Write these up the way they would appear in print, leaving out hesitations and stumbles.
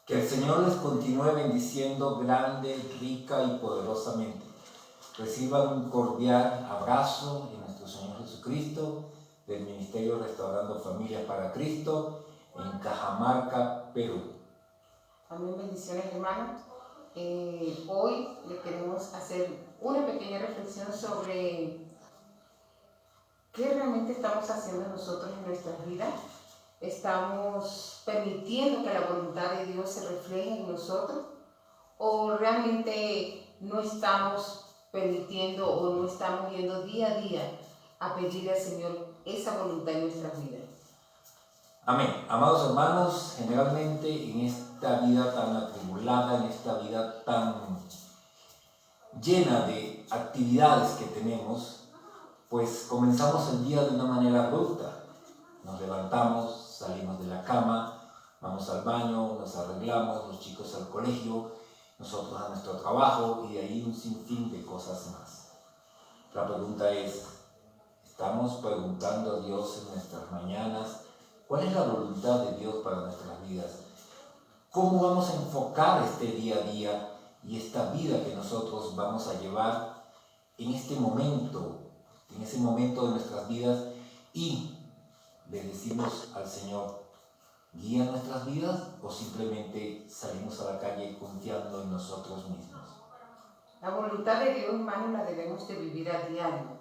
Que el Señor les continúe bendiciendo grande, rica y poderosamente. Reciban un cordial abrazo de nuestro Señor Jesucristo, del Ministerio Restaurando Familias para Cristo, en Cajamarca, Perú. Amén, bendiciones, hermanos. Hoy le queremos hacer una pequeña reflexión sobre qué realmente estamos haciendo nosotros en nuestras vidas. ¿Estamos permitiendo que la voluntad de Dios se refleje en nosotros? ¿O realmente no estamos permitiendo o no estamos yendo día a día a pedirle al Señor esa voluntad en nuestras vidas? Amén. Amados hermanos, generalmente en esta vida tan atribulada, en esta vida tan llena de actividades que tenemos, pues comenzamos el día de una manera abrupta. Nos levantamos, salimos de la cama, vamos al baño, nos arreglamos, los chicos al colegio, nosotros a nuestro trabajo y de ahí un sinfín de cosas más. La pregunta es, ¿estamos preguntando a Dios en nuestras mañanas cuál es la voluntad de Dios para nuestras vidas? ¿Cómo vamos a enfocar este día a día y esta vida que nosotros vamos a llevar en este momento, en ese momento de nuestras vidas? Y le decimos al Señor, ¿guía nuestras vidas o simplemente salimos a la calle confiando en nosotros mismos? La voluntad de Dios, hermano, la debemos de vivir a diario.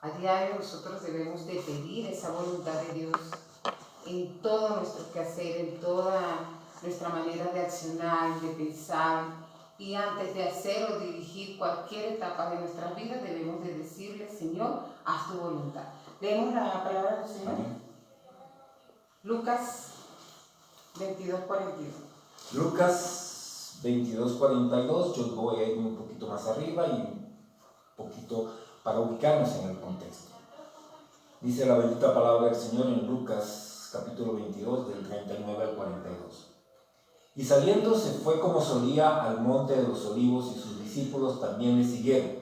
A diario nosotros debemos de pedir esa voluntad de Dios en todo nuestro quehacer, en toda nuestra manera de accionar, de pensar. Y antes de hacer o dirigir cualquier etapa de nuestras vidas, debemos de decirle, Señor, haz tu voluntad. Leemos la palabra del Señor. Lucas 22:42. Lucas 22:42, yo voy a ir un poquito más arriba y un poquito para ubicarnos en el contexto. Dice la bendita palabra del Señor en Lucas capítulo 22, del 39 al 42. Y saliendo se fue como solía al monte de los olivos y sus discípulos también le siguieron.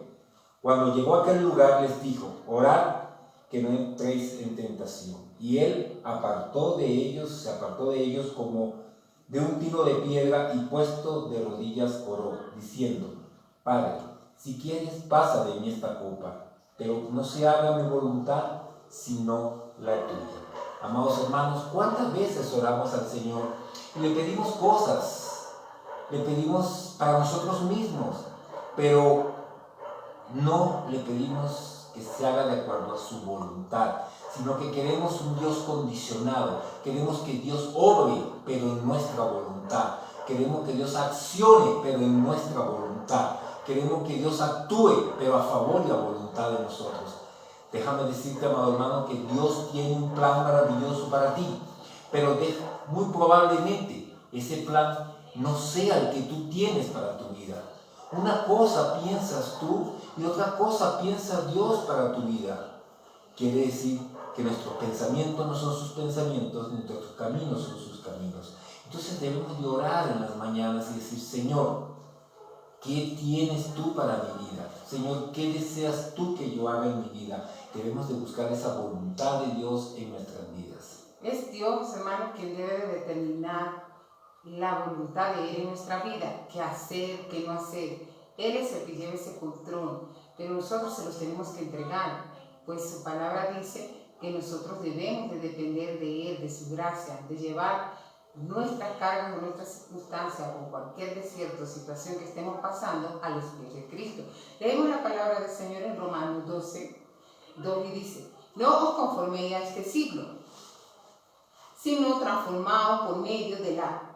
Cuando llegó a aquel lugar les dijo, orad que no entréis en tentación. Y él se apartó de ellos como de un tiro de piedra y puesto de rodillas oró, diciendo, Padre, si quieres pasa de mí esta copa, pero no se haga mi voluntad, sino la tuya. Amados hermanos, ¿cuántas veces oramos al Señor y le pedimos cosas? Le pedimos para nosotros mismos, pero no le pedimos que se haga de acuerdo a su voluntad, sino que queremos un Dios condicionado, queremos que Dios obre, pero en nuestra voluntad, queremos que Dios accione, pero en nuestra voluntad, queremos que Dios actúe, pero a favor de la voluntad de nosotros. Déjame decirte, amado hermano, que Dios tiene un plan maravilloso para ti, pero muy probablemente ese plan no sea el que tú tienes para tu vida. Una cosa piensas tú y otra cosa piensa Dios para tu vida. Quiere decir que nuestros pensamientos no son sus pensamientos, ni nuestros caminos son sus caminos. Entonces debemos de orar en las mañanas y decir, Señor, ¿qué tienes tú para mi vida? Señor, ¿qué deseas tú que yo haga en mi vida? Debemos de buscar esa voluntad de Dios en nuestras vidas. Es Dios, hermano, quien debe de determinar la voluntad de Él en nuestra vida, qué hacer, qué no hacer. Él es el que lleva ese control, pero nosotros se los tenemos que entregar, pues su palabra dice que nosotros debemos de depender de Él, de su gracia, de llevar nuestra carga o nuestra circunstancia o cualquier desierto o situación que estemos pasando a los pies de Cristo. Leemos la palabra del Señor en Romanos 12:2 y dice, no os conforméis a este siglo, sino transformaos por medio de la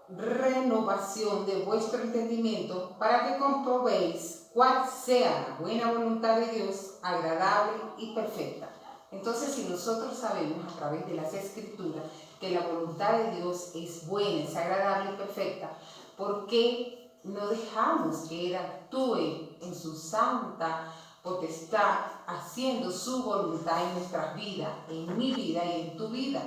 renovación de vuestro entendimiento para que comprobéis cuál sea la buena voluntad de Dios, agradable y perfecta. Entonces, si nosotros sabemos a través de las Escrituras que la voluntad de Dios es buena, es agradable y perfecta, ¿por qué no dejamos que Él actúe en su santa potestad, haciendo su voluntad en nuestras vidas, en mi vida y en tu vida?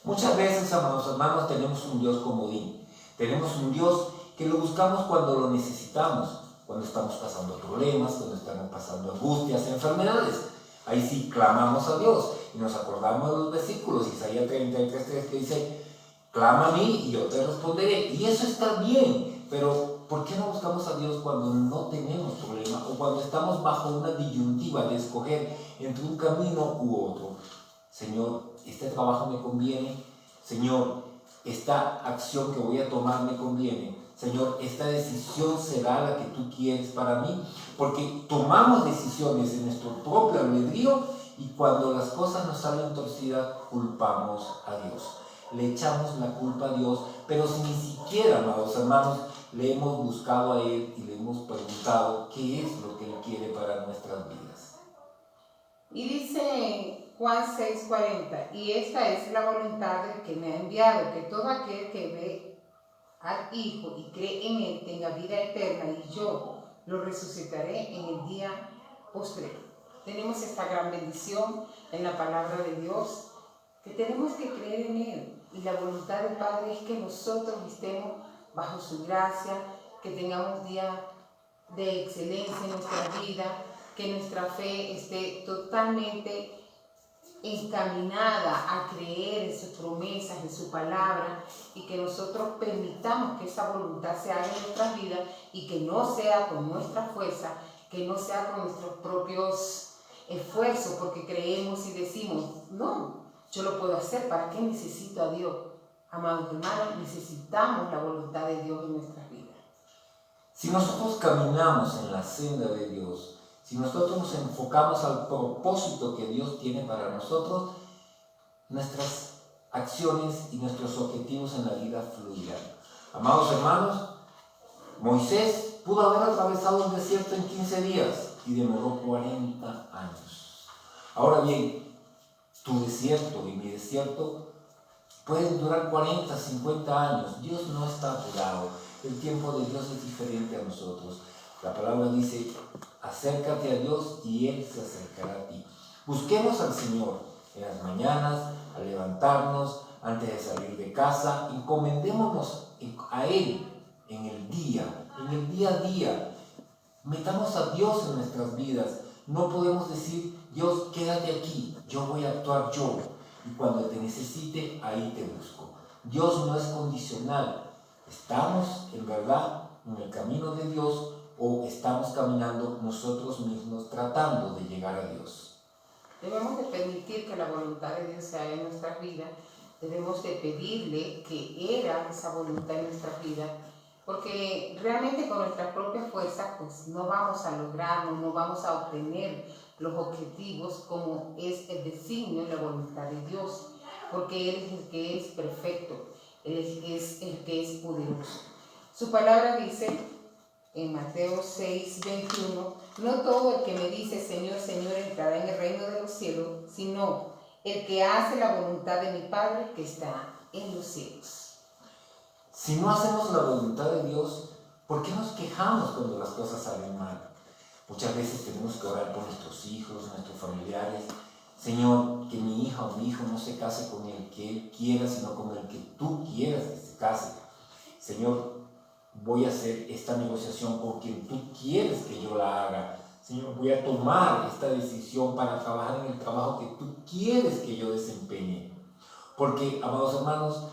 Muchas veces, amados hermanos, tenemos un Dios comodín. Tenemos un Dios que lo buscamos cuando lo necesitamos, cuando estamos pasando problemas, cuando estamos pasando angustias, enfermedades. Ahí sí clamamos a Dios y nos acordamos de los versículos, Isaías 33:3, que dice, clama a mí y yo te responderé. Y eso está bien, pero ¿por qué no buscamos a Dios cuando no tenemos problema o cuando estamos bajo una disyuntiva de escoger entre un camino u otro? Señor, este trabajo me conviene. Señor, esta acción que voy a tomar me conviene. Señor, esta decisión será la que tú quieres para mí. Porque tomamos decisiones en nuestro propio albedrío y cuando las cosas nos salen torcidas, culpamos a Dios. Le echamos la culpa a Dios, pero si ni siquiera, amados hermanos, le hemos buscado a Él y le hemos preguntado qué es lo que Él quiere para nuestras vidas. Y dice Juan 6:40, y esta es la voluntad del que me ha enviado, que todo aquel que ve al Hijo y cree en Él tenga vida eterna, y yo lo resucitaré en el día postrero. Tenemos esta gran bendición en la palabra de Dios, que tenemos que creer en Él, y la voluntad del Padre es que nosotros estemos bajo su gracia, que tengamos día de excelencia en nuestra vida, que nuestra fe esté totalmente encaminada a creer en sus promesas, en su palabra, y que nosotros permitamos que esa voluntad se haga en nuestras vidas y que no sea con nuestra fuerza, que no sea con nuestros propios esfuerzos, porque creemos y decimos, no, yo lo puedo hacer, ¿para qué necesito a Dios? Amados hermanos, necesitamos la voluntad de Dios en nuestras vidas. Si nosotros caminamos en la senda de Dios, si nosotros nos enfocamos al propósito que Dios tiene para nosotros, nuestras acciones y nuestros objetivos en la vida fluirán. Amados hermanos, Moisés pudo haber atravesado el desierto en 15 días y demoró 40 años. Ahora bien, tu desierto y mi desierto pueden durar 40, 50 años. Dios no está apurado. El tiempo de Dios es diferente a nosotros. La palabra dice, acércate a Dios y Él se acercará a ti. Busquemos al Señor en las mañanas, al levantarnos, antes de salir de casa. Encomendémonos a Él en el día a día. Metamos a Dios en nuestras vidas. No podemos decir, Dios, quédate aquí, yo voy a actuar yo. Y cuando te necesite, ahí te busco. Dios no es condicional. ¿Estamos en verdad en el camino de Dios o estamos caminando nosotros mismos tratando de llegar a Dios? Debemos de permitir que la voluntad de Dios se haga en nuestras vidas. Debemos de pedirle que Él haga esa voluntad en nuestras vidas, porque realmente con nuestras propias fuerzas pues no vamos a lograrlo, no vamos a obtener los objetivos como es el designio y la voluntad de Dios, porque Él es el que es perfecto, Él es el que es poderoso. Su palabra dice en Mateo 6:21, no todo el que me dice Señor, Señor entrará en el reino de los cielos, sino el que hace la voluntad de mi Padre que está en los cielos. Si no hacemos la voluntad de Dios, ¿por qué nos quejamos cuando las cosas salen mal? Muchas veces tenemos que orar por nuestros hijos, nuestros familiares. Señor, que mi hija o mi hijo no se case con el que él quiera, sino con el que tú quieras que se case. Señor, voy a hacer esta negociación con quien tú quieres que yo la haga. Señor, voy a tomar esta decisión para trabajar en el trabajo que tú quieres que yo desempeñe. Porque, amados hermanos,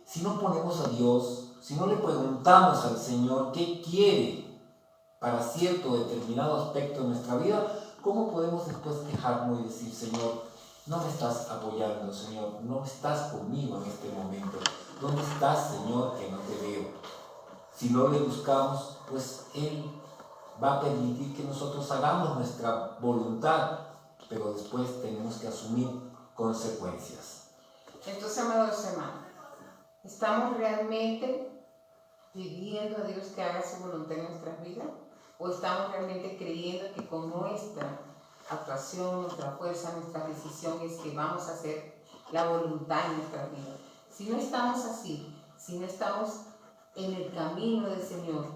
si no ponemos a Dios, si no le preguntamos al Señor qué quiere para cierto determinado aspecto de nuestra vida, ¿cómo podemos después quejarnos y decir, Señor, no me estás apoyando, Señor, no estás conmigo en este momento? ¿Dónde estás, Señor, que no te veo? Si no le buscamos, pues Él va a permitir que nosotros hagamos nuestra voluntad, pero después tenemos que asumir consecuencias. Entonces, amados hermanos, ¿estamos realmente pidiendo a Dios que haga su voluntad en nuestras vidas? ¿O estamos realmente creyendo que con nuestra actuación, nuestra fuerza, nuestra decisión es que vamos a hacer la voluntad en nuestras vidas? Si no estamos así, si no estamos en el camino del Señor,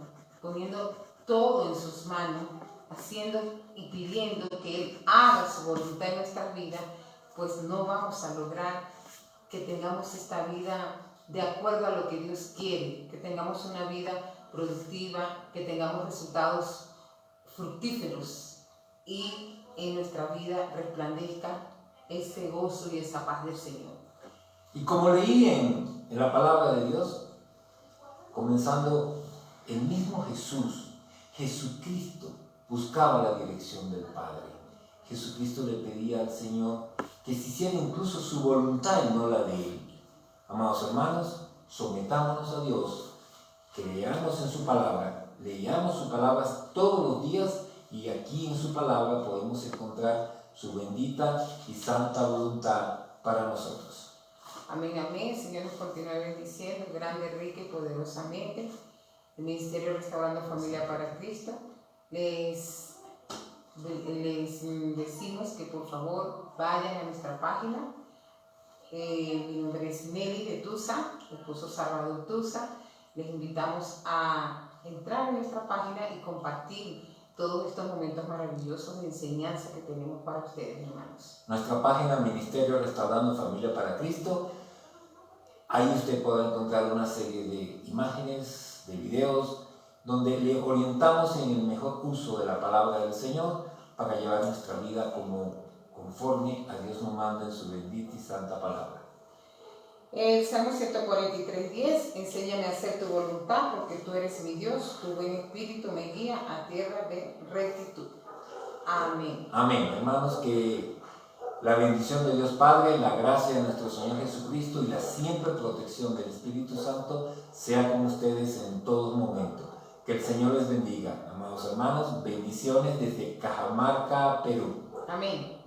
poniendo todo en sus manos, haciendo y pidiendo que Él haga su voluntad en nuestras vidas, pues no vamos a lograr que tengamos esta vida de acuerdo a lo que Dios quiere, que tengamos una vida productiva, que tengamos resultados fructíferos y en nuestra vida resplandezca ese gozo y esa paz del Señor. Y como leí en la palabra de Dios, comenzando, el mismo Jesús, Jesucristo, buscaba la dirección del Padre. Jesucristo le pedía al Señor que se hiciera incluso su voluntad y no la de Él. Amados hermanos, sometámonos a Dios, creamos en su palabra, leamos sus palabras todos los días y aquí en su palabra podemos encontrar su bendita y santa voluntad para nosotros. Amén, amén. Señor nos continúa bendiciendo grande, rica y poderosamente. El Ministerio Restaurando Familia para Cristo. Les decimos que por favor vayan a nuestra página. Mi nombre es Nelly de Tusa, esposo Salvador Tusa. Les invitamos a entrar en nuestra página y compartir todos estos momentos maravillosos de enseñanza que tenemos para ustedes, hermanos. Nuestra página Ministerio Restaurando Familia para Cristo. Ahí usted podrá encontrar una serie de imágenes, de videos, donde le orientamos en el mejor uso de la palabra del Señor para llevar nuestra vida conforme a Dios nos manda en su bendita y santa palabra. El Salmo 143:10, enséñame a hacer tu voluntad porque tú eres mi Dios, tu buen espíritu me guía a tierra de rectitud. Amén. Amén, hermanos, que la bendición de Dios Padre, la gracia de nuestro Señor Jesucristo y la siempre protección del Espíritu Santo sea con ustedes en todo momento. Que el Señor les bendiga. Amados hermanos, bendiciones desde Cajamarca, Perú. Amén.